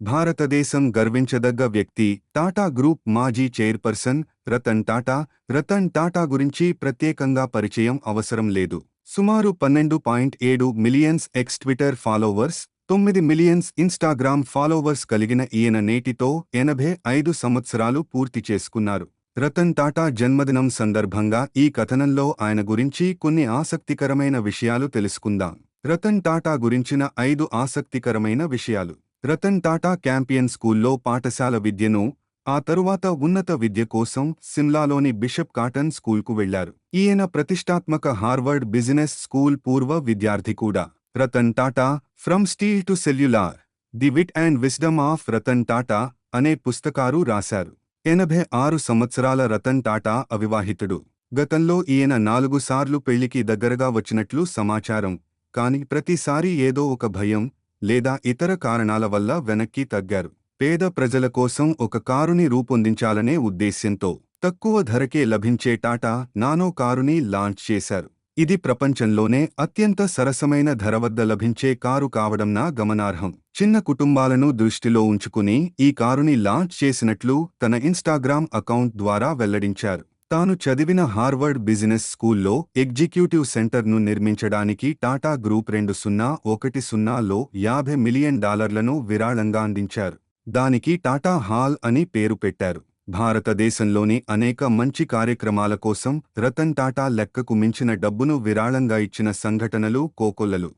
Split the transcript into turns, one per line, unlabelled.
భారతదేశం గర్వించదగ్గ వ్యక్తి టాటా గ్రూప్ మాజీ చైర్పర్సన్ రతన్ టాటా. రతన్ టాటా గురించి ప్రత్యేకంగా పరిచయం అవసరం లేదు. సుమారు 12.7 millions X Twitter followers, 9 millions Instagram followers కలిగిన ఈయన నేటితో 85 సంవత్సరాలు పూర్తి చేసుకున్నారు. రతన్ టాటా జన్మదినం సందర్భంగా ఈ కథనంలో ఆయన గురించి కొన్ని ఆసక్తికరమైన విషయాలు తెలుసుకుందాం. రతన్ టాటా గురించిన 5 ఆసక్తికరమైన విషయాలు. రతన్ టాటా క్యాంపియన్ స్కూల్లో పాఠశాల విద్యను, ఆ తరువాత ఉన్నత విద్య కోసం సిమ్లాలోని బిషప్ కాటన్ స్కూల్కు వెళ్లారు. ఈయన ప్రతిష్టాత్మక హార్వర్డ్ బిజినెస్ స్కూల్ పూర్వ విద్యార్థి కూడా. Ratan Tata from steel to cellular, the wit and wisdom of Ratan Tata అనే పుస్తకాలు రాశారు. 86 సంవత్సరాల రతన్ టాటా అవివాహితుడు. గతంలో ఈయన 4 సార్లు పెళ్లికి దగ్గరగా వచ్చినట్లు సమాచారం. కాని ప్రతిసారీ ఏదో ఒక భయం లేదా ఇతర కారణాల వల్ల వెనక్కి తగ్గారు. పేద ప్రజల కోసం ఒక కారుని రూపొందించాలనే ఉద్దేశ్యంతో తక్కువ ధరకే లభించే టాటా నానో కారుని లాంచ్ చేశారు. ఇది ప్రపంచంలోనే అత్యంత సరసమైన ధర వద్ద లభించే కారు కావడంనా గమనార్హం. చిన్న కుటుంబాలను దృష్టిలో ఉంచుకుని ఈ కారుని లాంచ్ చేసినట్లు తన ఇన్స్టాగ్రామ్ అకౌంట్ ద్వారా వెల్లడించారు. తాను చదివిన హార్వర్డ్ బిజినెస్ స్కూల్లో ఎగ్జిక్యూటివ్ సెంటర్ను నిర్మించడానికి టాటా గ్రూప్ 2010లో $50 మిలియన్ విరాళంగా అందించారు. దానికి టాటా హాల్ అని పేరు పెట్టారు. భారతదేశంలోని అనేక మంచి కార్యక్రమాల కోసం రతన్ టాటా లెక్కకు మించిన డబ్బును విరాళంగా ఇచ్చిన సంఘటనలు కోకొల్లలు.